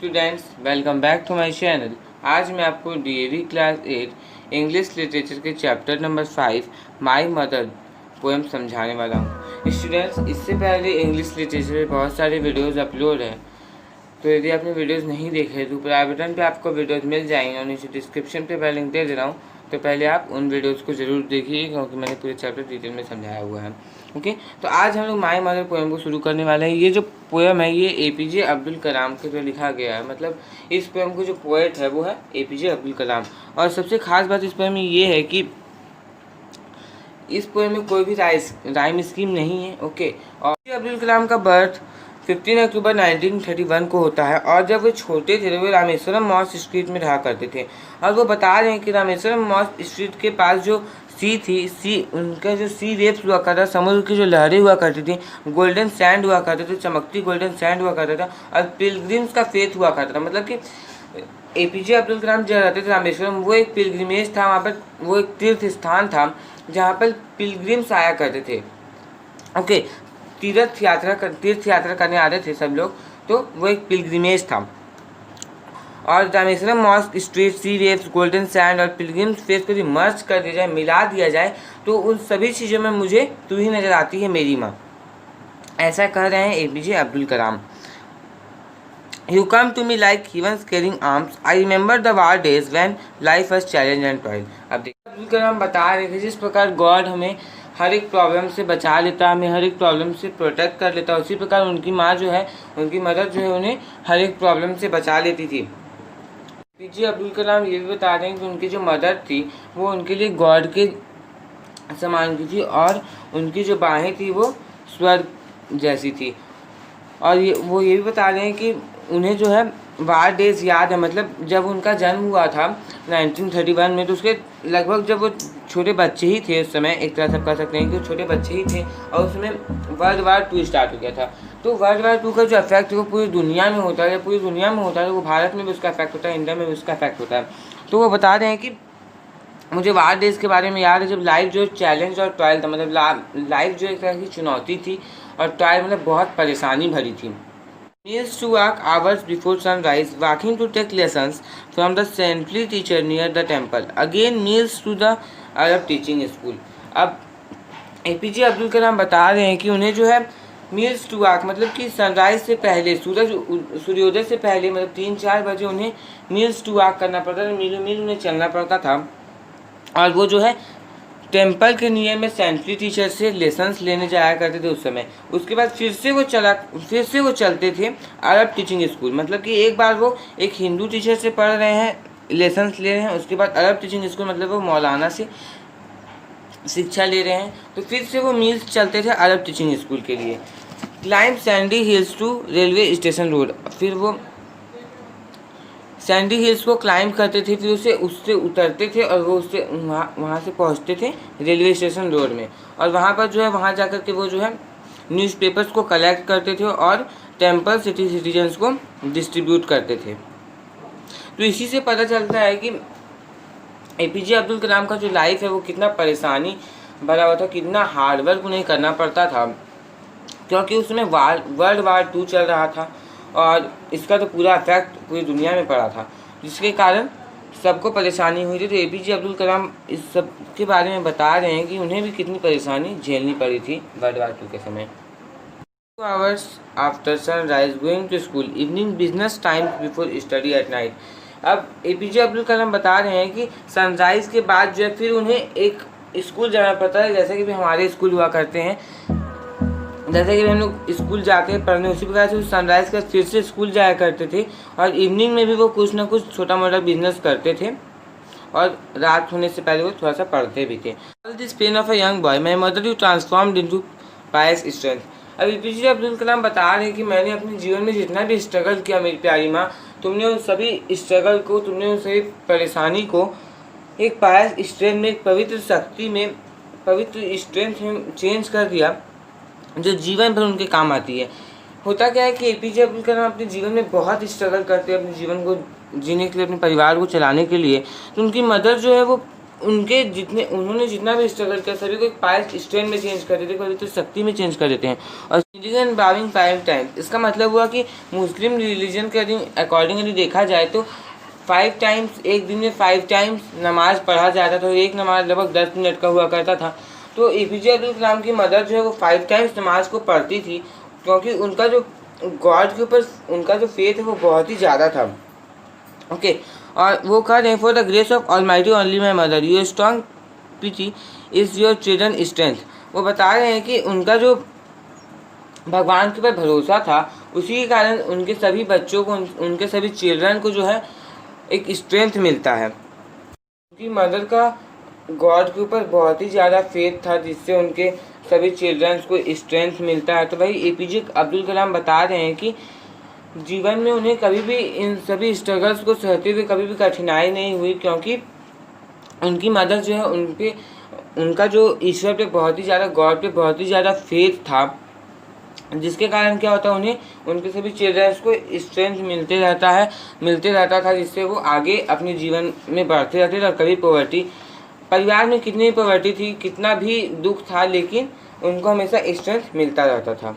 Students, welcome back to my channel. आज मैं आपको डीएवी क्लास 8 इंग्लिश लिटरेचर के chapter number 5 my mother poem समझाने वाला हूँ। स्टूडेंट्स, इससे पहले इंग्लिश लिटरेचर में बहुत सारे वीडियोस अपलोड हैं, तो यदि आपने वीडियोस नहीं देखे तो ऊपर आई बटन पे आपको वीडियोस मिल जाएंगे और नीचे डिस्क्रिप्शन पे मैं लिंक दे दे रहा हूँ। तो पहले आप उन वीडियोस को ज़रूर देखिए, क्योंकि मैंने पूरे चैप्टर डिटेल में समझाया हुआ है। ओके, तो आज हम लोग माय मदर पोएम को शुरू करने वाले हैं। ये जो पोएम है ये एपीजे अब्दुल कलाम के द्वारा लिखा गया है। मतलब इस पोएम को जो पोएट है वो है एपीजे अब्दुल कलाम। और सबसे खास बात इस पोएम में ये है कि इस पोएम में कोई भी राइम स्कीम नहीं है। ओके, और अब्दुल कलाम का बर्थ 15 अक्टूबर 1931 को होता है। और जब वो छोटे थे वो रामेश्वरम मॉस स्ट्रीट में रहा करते थे। और वो बता रहे हैं कि रामेश्वरम मॉस स्ट्रीट के पास जो सी थी, उनका जो सी वेव्स हुआ करता, समुद्र की जो लहरें हुआ करती थी, गोल्डन सैंड हुआ करते थे, चमकती गोल्डन सैंड हुआ करता था, और पिलग्रिम्स का फेथ हुआ करता था। मतलब कि एपीजे अब्दुल कलाम जहाँ रहते थे रामेश्वरम, वो एक पिलग्रिमेज था, वहाँ पर वो एक तीर्थ स्थान था जहाँ पर पिलग्रिम्स आया करते थे। ओके, तीर्थ यात्रा करने आते थे सब लोग, तो वो एक पिलग्रिमेज था। और रामेश्वरम मॉस्क स्ट्रीट, सी वेव्स, गोल्डन सैंड और पिलग्रिम फेस को यदि मर्ज कर दिया जाए, मिला दिया जाए, तो उन सभी चीज़ों में मुझे तू ही नज़र आती है मेरी माँ। ऐसा कह रहे हैं APJ Abdul Kalam. You come to me like heaven's caring arms. I remember the war days when life was challenge and toil. अब देखिए अब्दुल कलाम बता रहे थे जिस प्रकार गॉड हमें हर एक प्रॉब्लम से बचा लेता, हमें हर एक प्रॉब्लम से प्रोटेक्ट कर लेता, उसी प्रकार उनकी माँ जो है, उनकी मदर जो है, उन्हें हर एक प्रॉब्लम से बचा लेती थी। पीजे अब्दुल कलाम ये भी बता रहे हैं कि उनकी जो मदर थी वो उनके लिए गॉड के समान की थी, और उनकी जो बाहें थी वो स्वर्ग जैसी थी। और वो ये भी बता रहे हैं कि उन्हें जो है वार डेज याद है। मतलब जब उनका जन्म हुआ था 1931 में, तो उसके लगभग जब वो छोटे बच्चे ही थे उस समय, एक तरह से कह सकते हैं कि छोटे बच्चे ही थे, और उसमें वर्ल्ड वार 2 स्टार्ट हो गया था। तो वर्ल्ड वार 2 का जो इफेक्ट है वो पूरी दुनिया में होता है, पूरी दुनिया में होता है, वो भारत में भी उसका इफेक्ट होता है, इंडिया में भी उसका इफेक्ट होता है। तो वो बता रहे हैं कि मुझे वार डेज के बारे में याद है जब लाइफ जो चैलेंज और ट्रायल था, मतलब लाइफ जो एक तरह की चुनौती थी, और ट्रायल मतलब बहुत परेशानी भरी थी। Meals to walk hours before sunrise, walking to take lessons from the saintly teacher near the temple. Again meals to the Arab teaching school. अब एपीजे अब्दुल कलाम बता रहे हैं कि उन्हें जो है मील्स टू वॉक, मतलब कि सनराइज से पहले, सूर्योदय से पहले, मतलब 3-4 बजे उन्हें मील्स टू वॉक करना पड़ता था, मीलों मील उन्हें चलना पड़ता था। और वो जो है टेम्पल के नियर में सेंट्री टीचर से लेसन्स लेने जाया करते थे उस समय। उसके बाद फिर से वो चलते थे अरब टीचिंग स्कूल। मतलब कि एक बार वो एक हिंदू टीचर से पढ़ रहे हैं, लेसन्स ले रहे हैं, उसके बाद अरब टीचिंग स्कूल मतलब वो मौलाना से शिक्षा ले रहे हैं, तो फिर से वो मील्स चलते थे अरब टीचिंग स्कूल के लिए। Climb sandy hills to railway station road, फिर वो सैंडी हिल्स को क्लाइंब करते थे, फिर उससे उतरते थे, और वो उससे वहाँ से पहुँचते थे रेलवे स्टेशन रोड में। और वहाँ पर जो है, वहाँ जाकर के वो जो है न्यूज़पेपर्स को कलेक्ट करते थे और टेम्पल सिटीजन्स को डिस्ट्रीब्यूट करते थे। तो इसी से पता चलता है कि एपीजे अब्दुल कलाम का जो लाइफ है वो कितना परेशानी भरा हुआ था, कितना हार्डवर्क उन्हें करना पड़ता था, क्योंकि उसमें वर्ल्ड वार 2 चल रहा था, और इसका तो पूरा इफेक्ट पूरी दुनिया में पड़ा था, जिसके कारण सबको परेशानी हुई थी। तो एपीजे अब्दुल कलाम इस सब के बारे में बता रहे हैं कि उन्हें भी कितनी परेशानी झेलनी पड़ी थी वर्ल्ड वार 2 के समय। 2 hours after sunrise going to school, evening business time before study at night. अब एपीजे अब्दुल कलाम बता रहे हैं कि सनराइज़ के बाद जो है फिर उन्हें एक स्कूल जाना पड़ता है, जैसे कि भी हमारे स्कूल हुआ करते हैं, जैसे कि हम लोग स्कूल जाते हैं पढ़ने, उसी प्रकार से सनराइज़ के फिर से स्कूल जाया करते थे, और इवनिंग में भी वो कुछ ना कुछ छोटा मोटा बिजनेस करते थे, और रात होने से पहले वो थोड़ा सा पढ़ते भी थे। All this pain of a young boy, my mother you transformed into pious strength. अब एपीजे अब्दुल कलाम बता रहे हैं कि मैंने अपने जीवन में जितना भी स्ट्रगल किया मेरी प्यारी माँ, तुमने उन सभी स्ट्रगल को, तुमने उन सभी परेशानी को एक पायस स्ट्रेंथ में, एक पवित्र शक्ति में, पवित्र स्ट्रेंथ में चेंज कर दिया, जो जीवन भर उनके काम आती है। होता क्या है कि एपीजे अब्दुल कलाम अपने जीवन में बहुत स्ट्रगल करते हैं अपने जीवन को जीने के लिए, अपने परिवार को चलाने के लिए। तो उनकी मदर जो है वो उन्होंने जितना भी स्ट्रगल किया सभी को एक पायल स्ट्रेंथ में चेंज कर देते हैं, कभी तो शक्ति में चेंज कर देते हैं। और रिलीजन बाविंग 5 टाइम्स, इसका मतलब हुआ कि मुस्लिम रिलीजन के अकॉर्डिंग यदि देखा जाए तो 5 टाइम्स, एक दिन में 5 टाइम्स नमाज पढ़ा जाता था। एक नमाज लगभग 10 मिनट का हुआ करता था। तो एपीजे अब्दुल कलाम की मदर जो है वो 5 टाइम्स नमाज को पढ़ती थी, क्योंकि उनका जो गॉड के ऊपर उनका जो फेथ है वो बहुत ही ज़्यादा था। ओके, और वो कह रहे हैं for the grace of almighty only my mother your strong PT is your children strength. वो बता रहे हैं कि उनका जो भगवान के ऊपर भरोसा था उसी के कारण उनके सभी बच्चों को, उनके सभी चिल्ड्रन को जो है एक स्ट्रेंथ मिलता है। उनकी मदर का गॉड के ऊपर बहुत ही ज़्यादा फेथ था, जिससे उनके सभी चिल्ड्रंस को स्ट्रेंथ मिलता है। तो भाई एपीजे अब्दुल कलाम बता रहे हैं कि जीवन में उन्हें कभी भी इन सभी स्ट्रगल्स को सहते हुए कभी भी कठिनाई नहीं हुई, क्योंकि उनकी मदर जो है उनका जो ईश्वर पे बहुत ही ज़्यादा, गॉड पे बहुत ही ज़्यादा फेथ था, जिसके कारण क्या होता है उन्हें उनके सभी चिल्ड्रंस को स्ट्रेंथ मिलते रहता था, जिससे वो आगे अपने जीवन में बढ़ते रहते थे। और कभी पॉवर्टी, परिवार में कितनी भी पॉवर्टी थी, कितना भी दुख था, लेकिन उनको हमेशा स्ट्रेंथ मिलता रहता था।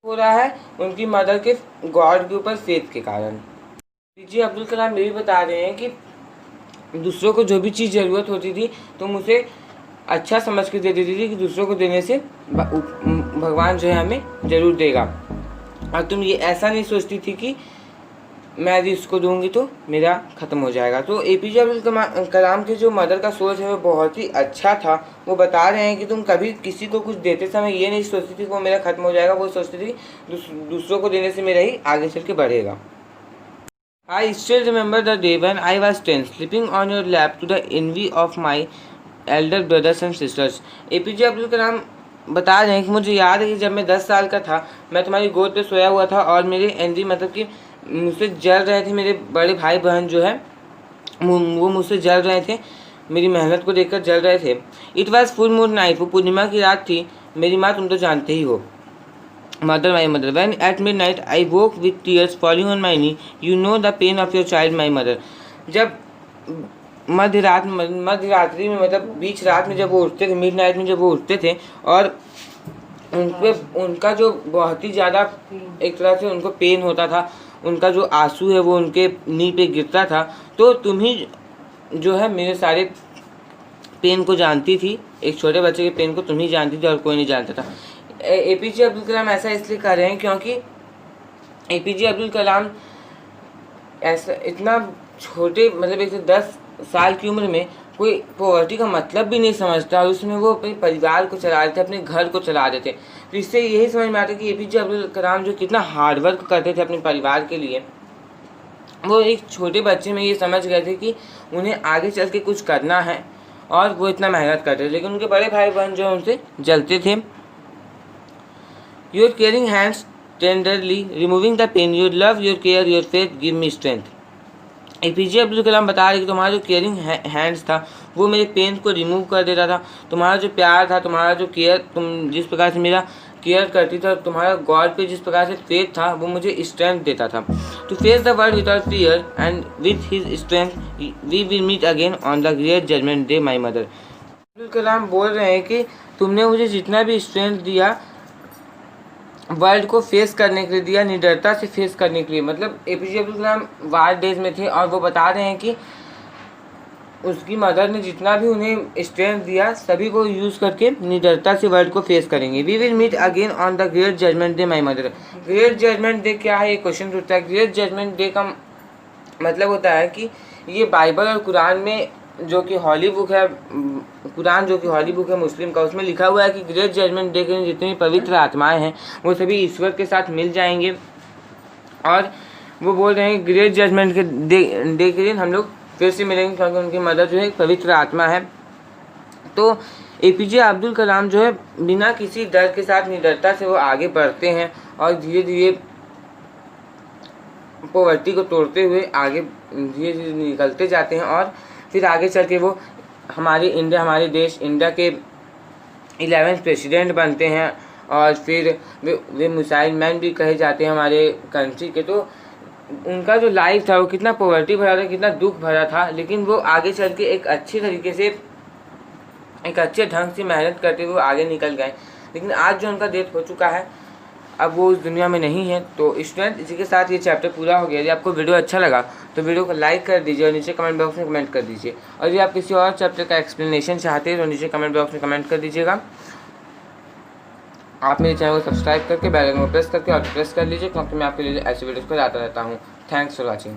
हो रहा है उनकी मदर के गॉड के ऊपर फेथ के कारण। एपीजे अब्दुल कलाम ये भी बता रहे हैं कि दूसरों को जो भी चीज़ ज़रूरत होती थी तुम उसे अच्छा समझ के दे देती थी कि दूसरों को देने से भगवान जो है हमें ज़रूर देगा, और तुम ये ऐसा नहीं सोचती थी कि मैं यदि इसको दूंगी तो मेरा ख़त्म हो जाएगा। तो एपीजे अब्दुल कलाम की जो मदर का सोच है वो बहुत ही अच्छा था। वो बता रहे हैं कि तुम कभी किसी को कुछ देते समय ये नहीं सोचती थी कि वो मेरा ख़त्म हो जाएगा, वो सोचती थी दूसरों को देने से मेरा ही आगे चल के बढ़ेगा। I still remember the day when I was 10, sleeping on your lap to the envy of my elder brothers and sisters. APJ Abdul Kalam बता रहे हैं कि मुझे याद है कि जब मैं 10 साल का था मैं तुम्हारी गोद पे सोया हुआ था और मेरे एनवी मतलब कि मुझसे जल रहे थे, मेरे बड़े भाई बहन जो है वो मुझसे जल रहे थे, मेरी मेहनत को देखकर जल रहे थे। It was full moon night, वो पूर्णिमा की रात थी। मेरी माँ तुम तो जानते ही हो, mother my mother, when at midnight I woke with tears falling on my knee, you know the pain of your child my mother. जब मध्य रात्रि में मतलब बीच रात में जब वो उठते थे, मिड नाइट में जब वो उठते थे और उनका जो बहुत ही ज़्यादा एक तरह से उनको पेन होता था, उनका जो आंसू है वो उनके नी पे गिरता था, तो तुम ही जो है मेरे सारे पेन को जानती थी, एक छोटे बच्चे के पेन को तुम ही जानती थी और कोई नहीं जानता था। एपीजे अब्दुल कलाम ऐसा इसलिए कर रहे हैं क्योंकि एपीजे अब्दुल कलाम ऐसा इतना छोटे मतलब 110 साल की उम्र में कोई पॉवर्टी का मतलब भी नहीं समझता, और उसमें वो अपने परिवार को चला रहे थे, अपने घर को चला रहे थे। तो इससे यही समझ में आता है कि एपीजे अब्दुल कलाम जो कितना हार्डवर्क करते थे अपने परिवार के लिए, वो एक छोटे बच्चे में ये समझ गए थे कि उन्हें आगे चल के कुछ करना है और वो इतना मेहनत करते थे, लेकिन उनके बड़े भाई बहन जो उनसे जलते थे। Your caring hands tenderly removing the pain, your love your care your faith give me strength. APJ Abdul Kalam बता रहे कि तुम्हारा जो केयरिंग हैंड्स था वो मेरे पेन को रिमूव कर देता था, तुम्हारा जो प्यार था, तुम्हारा जो केयर, तुम जिस प्रकार से मेरा केयर करती थी, और तुम्हारा गॉड पे जिस प्रकार से फेथ था वो मुझे स्ट्रेंथ देता था। To face the world without fear and with his strength we will meet again on the great judgement day my mother. Abdul Kalam बोल रहे हैं कि तुमने मुझे जितना भी स्ट्रेंथ दिया वर्ल्ड को फेस करने के लिए दिया, निडरता से फेस करने के लिए। मतलब एपीजे अब्दुल कलाम वार डेज में थे और वो बता रहे हैं कि उसकी मदर ने जितना भी उन्हें स्ट्रेंथ दिया सभी को यूज़ करके निडरता से वर्ल्ड को फेस करेंगे। We will meet again on the great judgement day my mother. Great judgement day क्या है, ये क्वेश्चन उठता है। ग्रेट जजमेंट डे का मतलब होता है कि ये बाइबल और कुरान में जो कि हॉली बुक है, कुरान जो कि हॉली बुक है मुस्लिम का, उसमें लिखा हुआ है कि ग्रेट जजमेंट डे के दिन जितनी पवित्र आत्माएं हैं वो सभी ईश्वर के साथ मिल जाएंगे। और वो बोल रहे हैं ग्रेट जजमेंट के डे के दिन हम लोग फिर से मिलेंगे, क्योंकि उनकी मदर जो है एक पवित्र आत्मा है। तो एपीजे अब्दुल कलाम जो है बिना किसी डर के साथ निडरता से वो आगे बढ़ते हैं और धीरे धीरे पॉवर्टी को तोड़ते हुए आगे धीरे धीरे निकलते जाते हैं, और फिर आगे चल के वो हमारे देश इंडिया के 11th प्रेसिडेंट बनते हैं, और फिर वे मिसाइल मैन भी कहे जाते हैं हमारे कंट्री के। तो उनका जो लाइफ था वो कितना पॉवर्टी भरा था, कितना दुख भरा था, लेकिन वो आगे चल के एक अच्छे तरीके से, एक अच्छे ढंग से मेहनत करते हुए आगे निकल गए। लेकिन आज जो उनका डेथ हो चुका है, अब वो उस दुनिया में नहीं है। तो स्टूडेंट, इसी के साथ ये चैप्टर पूरा हो गया। यदि आपको वीडियो अच्छा लगा तो वीडियो को लाइक कर दीजिए और नीचे कमेंट बॉक्स में कमेंट कर दीजिए। और यदि आप किसी और चैप्टर का एक्सप्लेनेशन चाहते हैं तो नीचे कमेंट बॉक्स में कमेंट कर दीजिएगा। आप मेरे चैनल को सब्सक्राइब करके बेल आइकन को प्रेस करके और प्रेस कर लीजिए, क्योंकि मैं आपके लिए ऐसे वीडियोज़ को लाता रहता हूँ। Thanks for watching.